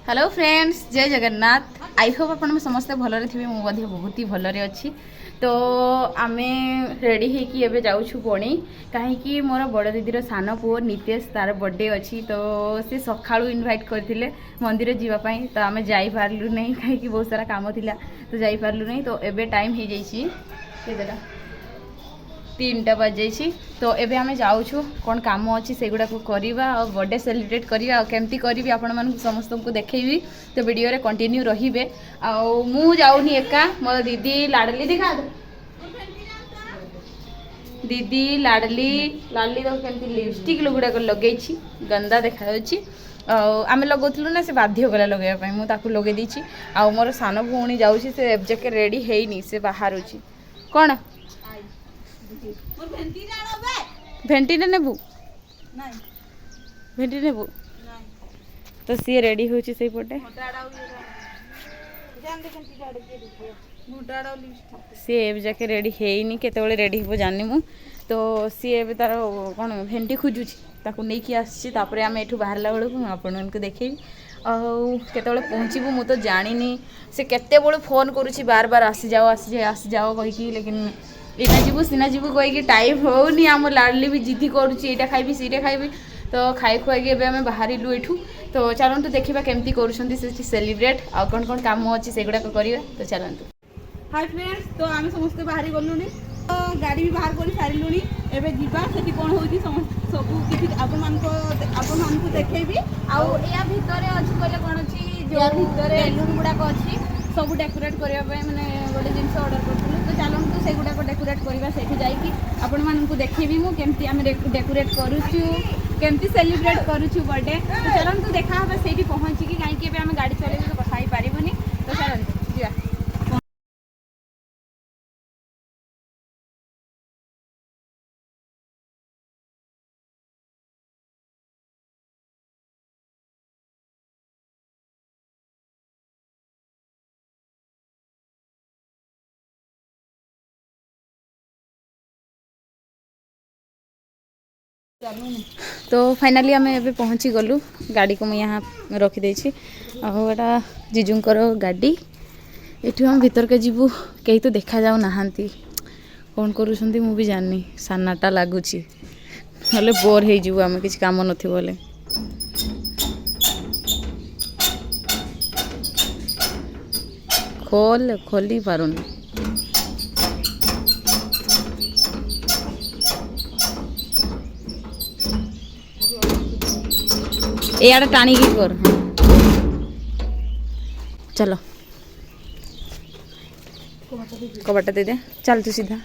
Hello friends, जय Jagannath. I hope आप समस्ते भलरे थे। मुझे बहुत ही भलरे अच्छी। तो आम रेडी होकि एबे जाऊछु पुणी कहीं मोर बड़ दीदीर सान पुओ नितेश तार बर्थडे अच्छी। तो सी सकाळू इनवाइट करथिले मंदिर जीवाई। तो आम जापारू नहीं कहीं बहुत सारा काम थिला तो जापारू नहीं। तो एबे टाइम हो जाइए 3टा बजे। तो एबे आमे जाऊछु कौन काम अच्छी से गुड़ा को करवा और बर्थडे सेलिब्रेट करवा केमती करी आपण मानक समस्त को देखी। तो वीडियो रे कंटिन्यू रहिबे। आउ मु जाऊनी एका मोर दीदी लाडली दिखा दीदी लाडली लाडली तो केमती लिपस्टिक गुड़ाक लगे गंदा देखा आम लगुलु ना से बाध्य कला लगे मुझे लगे देती। आउ मोर सान भौणी जाऊँगी से एबजेके रेडी हैनी से बाहर कौन भेंटी ने नेबू भेंटी नेबू तो सी रेडी होची से पटे सी एब जाके रेडी हैनी केते रेडी हो जानी मु। तो सी एबे तार कौन भेंटी खोजुची ताकू नहीं कि आसी तापर आम एठू बाहरला बेलू आपको देखेबी केतବେଳେ पहुँचबू मु तो जानी से केते बड़ू फोन करुँची बार बार आसी जाओ कहीकि लेकिन इना जीवु सीना जीवु कहीकि टाइम होनी। आम लाडली भी जिद्दी करुँची एटा खाइबी सीटा खाइबी। तो खाई खुआई एबे आम बाहरिलु एठू। तो चलतु देखा केमती करुँच सेलिब्रेट आ कौन कौन काम अच्छी से गुड़ाक करवा। तो चलतु। हाय फ्रेंड्स, तो आम समस्ते बाहरी गलुनी तो गाड़ी भी बाहर कर सारूँ। एवं जीवा से कौन हो सब किसी आपको देखेबी। आउ या भितर अच्छी कहले कौन अच्छी जो भितर बेलून गुड़ाक अच्छी सब डेकोरेट करने मैंने गोटे जिन ऑर्डर करूँ। तो चलतु से गुड़ाक डेकोरेट करवा से जाकि आपण मानू देखेबी मु केमती आम डेकोरेट करुचु केमती सेलिब्रेट करुचु बर्थडे। तो चलतु देखा से पहुँचिकी कहीं आम गाड़ी चले तो कथा ही पारूनी। तो चलतु जा। तो फाइनाली आम ए पहुँची गलु गाड़ी को मुझे यहाँ रखीदे। आटा जीजूंकर गाड़ी ये हम भीतर के जीवु कहीं तो देखा जाऊ नाहांती कौन करूँ मु भी जानी सानाटा लगुच ना बोर हो आम किसी काम नथी बोले खोली पारुनी। यार टाणी की कर चलो कबाटा दे दे चल तू सीधा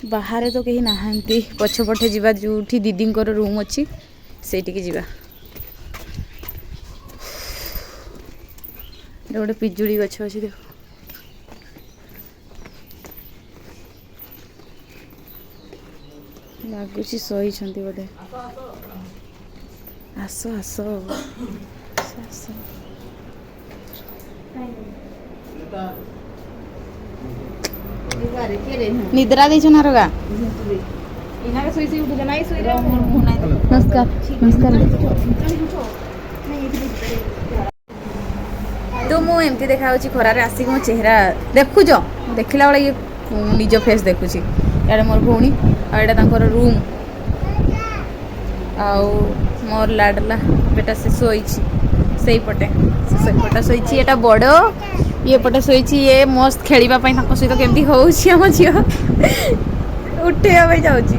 बाहर तो कहीं नहांती पछपटे जीवा जो दीदी रूम अच्छी से जीवा गोटे पिजुड़ी गछ अच्छी देख लगुच शही बोधे आस आस आस निद्रा दे रगा नमस्कार नमस्कार। तो मुझे देखा खरारे आसिक मो चेहरा देखुच देखला बेला ये निज फेस देखुची यार मोर भौणी आटा रूम आउ मोर लाडला बेटा से शोई से पटे शोई एटा बड़ ये पटे शोई ये मस्त खेलवाई सहित केमती हो झी उठे जाऊँगी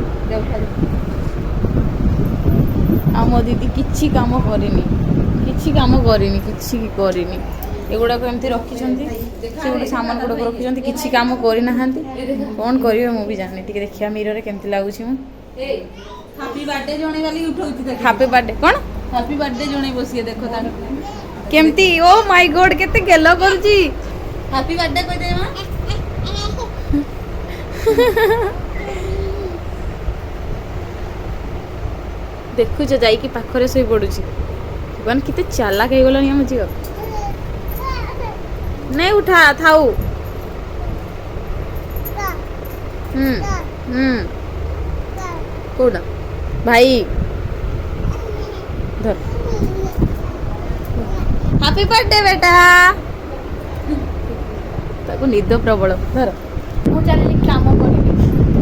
मो दीदी किसी काम करनी एगुड़ा एमती रखी से गोटे सामान गुड़ाक रखी किसी काम करना कौन करेंगे मु भी जानी टे देखिए मिरर केमती लगुच हैप्पी बर्थडे जोने वाली उठौती हैप्पी बर्थडे कौन हैप्पी बर्थडे जोने बसिए देखो तार केमती ओ माय गॉड केते गेलो करजी हैप्पी बर्थडे कोइ दे मां देखु जो जाई कि पाखरे सोई पडुची भगवान किते चालाक हे गलनी हम जियो नहीं उठा थाऊ कोडा भाई ଧର ହାପି ବାର୍ଥଡେ ବେଟା ତାକୁ ନିଦ ପ୍ରବଳ ଧର ମୁଁ ଚାଲିଲି କାମ କରିବି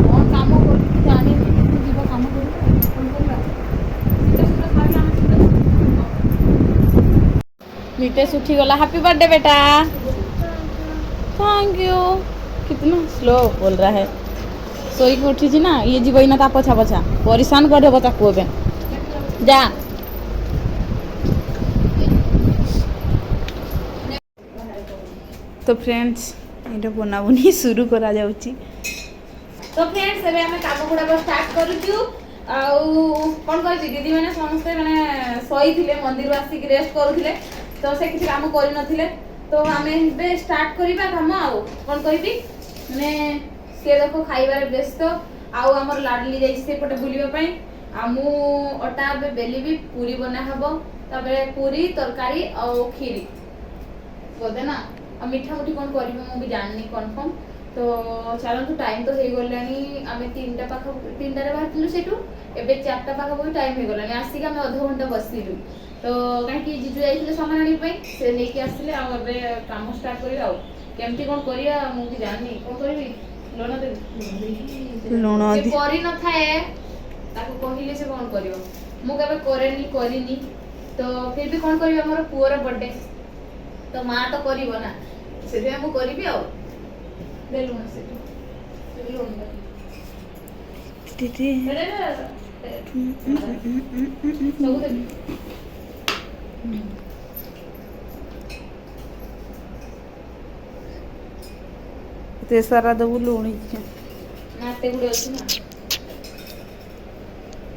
କ'ଣ କାମ କରିବି ଜାଣିନି ତୁ ଯିବ କାମ କରିବି କ'ଣ କରିବା नितेश उठी गला हैप्पी बर्थडे बेटा थैंक यू कितना स्लो बोल रहा है सोई के उठी ना ये जीव ना ता पछा पछा परेशान कर देबो ताकू एबे जा तो फ्रेंड्स एटा बना बनी शुरू करा जाउची तो फ्रेंड्स एबे हमें काम गुडा स्टार्ट करूछु आउ कोन कहबी दीदी माने समस्त माने सोई थिले मंदिर आसी के रेस्ट करूथिले तो से किसी काम करि नथिले तो आमे बे स्टार्ट करिबा काम आउ कोन कहबी माने से देखो खाइबार व्यस्त आउ हमर लाडली जाई से पटे बुलिबा पई आ मु अटा बे बेली भी पूरी बना हबो तबे पूरी तरकारी और खीरी बोदे ना आ मीठा मुठी कोन करिबो मु भी जाननी कंफर्म तो चलो तो टाइम तो हे गलानी आमे 3टा पाखा 3टा रे बाहरलु सेटू एबे 4टा पाखा बहुत टाइम हे गलानी आसी के आमे आधा घंटा बसिलु तो कहीं जीजू जाइए सामान आने से नहीं आसले आबे काम स्टार्ट करा केमती कौन करिया मु भी जाननी कौन करी लुण देबी लुण करी न थाए ताको कहिले से कौन करियो मु केबे करेनी करिनी तो फिर भी कौन करियो हमर पुअर बर्थडे तो मां तो करिवो ना से मु करबी आ दे लुण से लुण दीदी सब दे ते सारा दबु लुणी नाते गुडे अछि ना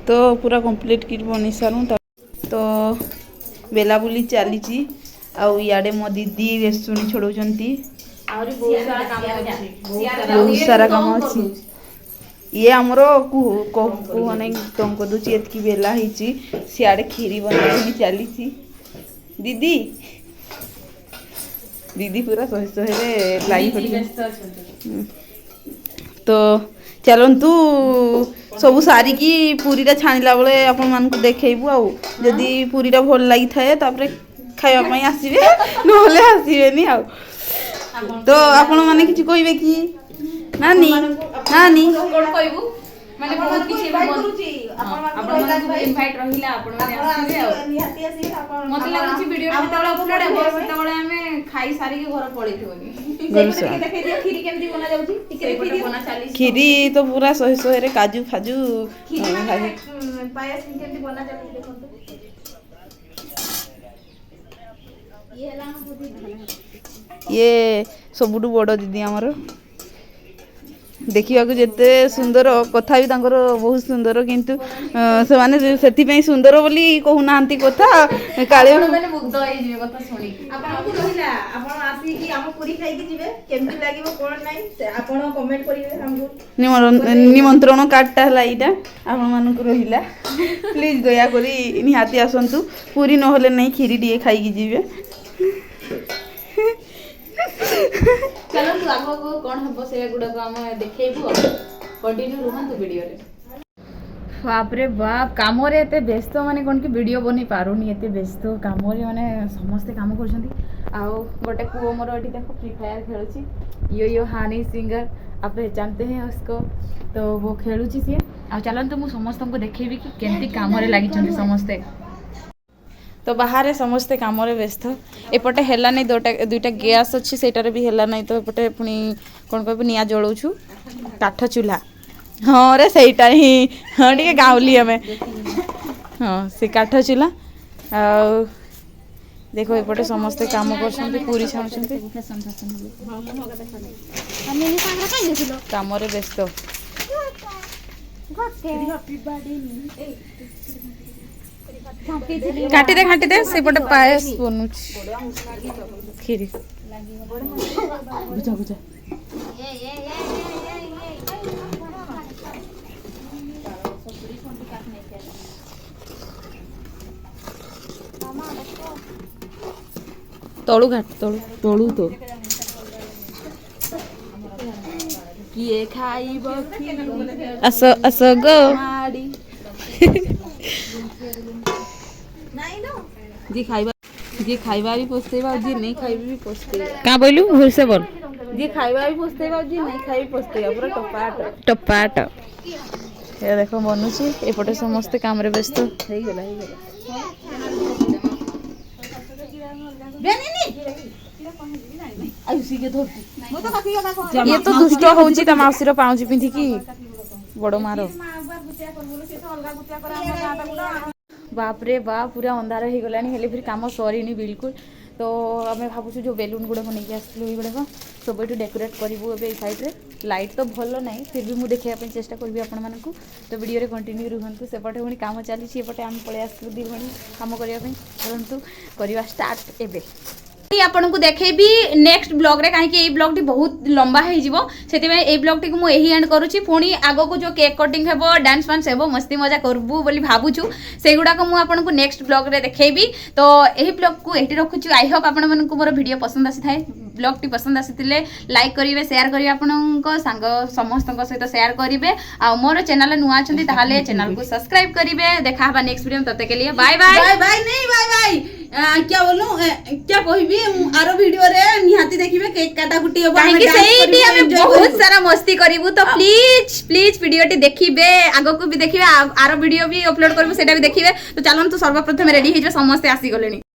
तो पूरा कंप्लीट किट बनी सारू तो बेला बुली चली आउ इयाडे मो दीदी रेस्टुरेंट छोड़ौचंती आउरी बहुत सारा काम अछि ये हमरो को नहीं तुमको दुची एतकी बेला हिची सियाडे खीरी बनाई चली दीदी दीदी पूरा सही सही लाई पड़ी तो चलतु सब सारिकी पूरीटा छाणिला बेले आपण मानकु देखैबु आउ जदी पूरीटा भल लागि थाए तापरे खाइबा पई आसीबे नहले आसीबेनी आउ तो आपण माने किछि कहिबे की नानी नानी कोन कहबू माने बहुत किछि करूची आपण मानकु इनवाइट रहिला आपण माने आसीबे आ निहाती आसी आपण मते लागुची वीडियो तळे अपलोड हेबो तळे हमें खाई सारी के घर पळैथिबनी सेपटे के देखै दियो खीरी केमती बना जाउची टिके देखै बना चाली खीरी तो पूरा सही सही रे काजू फाजू खीरी पायस केमती बना जाउची देखो तो ये हला ये सबुडु बड़ दीदी हमर देखिया जेते सुंदर कथा भी तांकर बहुत सुंदर किंतु से माने सेति पई सुंदर बोली कहू नांती कथा काले माने मुग्ध होई जिवे कथा सुनी आपन को रहिला आपन आसी कि हम पूरी खाई कि जिवे केमती लागिवो कोन नाही आपन कमेंट करिवे हमको निमंत्रण कार्डटा हला इटा आपन मानन को रहिला प्लीज दया करी निहाती आसंतु पूरी न होले नहीं खीरी दिए खाई कि जिवे चलो तू आगो कोन हबो से गुडा को हम देखेबो कंटिन्यू रहंतु वीडियो रे बाप रे बाप काम रे एते व्यस्त माने कोन की वीडियो बनी पारुनी एते व्यस्त काम रे माने समस्त काम करछंती आ गोटे पुओ मोर एठी देखो फ्री फायर खेलुची यो हानी सिंगर आप जानते हैं उसको तो वो खेलुची से आ चलन तो मु समस्त को देखेबी कि केमती काम रे लागि छंती समस्त तो बाहर समस्ते काम व्यस्त एपटे हेला नहीं दुईटा गैस अच्छी सेटारे भी हेला नहीं तो एपटे पुणी कौन कह निआ जलाऊँ काठ चूल्हा हाँ रे सहीटा ही हाँ टे गाँवली आम हाँ से काठ चूल्हा आ देखो एपटे समस्ते काम कर पूरी छाणुंट काम व्यस्त घाटी दे से पटे पायस बनू खीरी बुझा बुझा तळू घाट तळू तो किए खाइब अस गो माडी जी खाइबा भी पोस्तेबा जी नहीं खाइबा भी पोस्तेबा क्या बोलू भूल से बोल जी खाइबा भी पोस्तेबा जी नहीं खाइबा पोस्तेबा पूरा टपाट टपाट ये देखो बनुची एपटे समस्ते काम रे व्यस्त हेई गला आयुषी के धोती मो तो कथि कथा ये तो दुष्ट होउची त माउसीर पाउची पिंथि की बड़ मारो बाप रे बाप पूरा अंधार हो गलानी हेले फिर काम सरीनी बिल्कुल तो आम भावुँ जो बेलून गुड़ाक नहीं आसलु गुड़ाक सब ये डेकोरेट करूँ ए साइड्रे लाइट तो भल ना फिर भी मुझे देखापी चेष्टा करी आपण मानक तो वीडियो कंटिन्यू रुहतु सेपटे पुणी कम चली एपटे आम पलि आसलु दी भाई कम करने चलतु करवा स्टार्ट एबे आपन को देखेबी नेक्स्ट ब्लॉग रे काहे कि ए ब्लॉग टी बहुत लंबा हे जिवो सेति में ए ब्लॉग टी को मु एही एंड करूची पुणी आगो को जो केक कटिंग हेबो डांस वांस हेबो मस्ती मजा करबू बोली भाबुछु सेगुडा को मु आपन को नेक्स्ट ब्लॉग रे देखेबी तो एही ब्लॉग को एठी रखुछु आई होप आपन मन को मोर वीडियो पसंद आसी थाए ब्लॉग टी पसंद आसीतिले लाइक करिवे शेयर करिवे आपन को संग समस्त को सहित शेयर करिवे आ मोर चैनल नुआ छथि ताहाले चैनल को सब्सक्राइब करिवे देखा हबा नेक्स्ट वीडियो में तते के लिए बाय बाय बाय बाय नहीं बाय बाय क्या बोलूं क्या कहबी आरो वीडियो रे निहाती देखिबे केक काटा कुटी हो काहे कि सेठी हमें बहुत सारा मस्ती करिवु तो प्लीज प्लीज वीडियो टी देखिबे आगो को भी देखिबे आरो वीडियो भी अपलोड करबो सेटा भी देखिबे तो चलन तो सर्वप्रथम रेडी हे जे समस्त आसी गलेनी।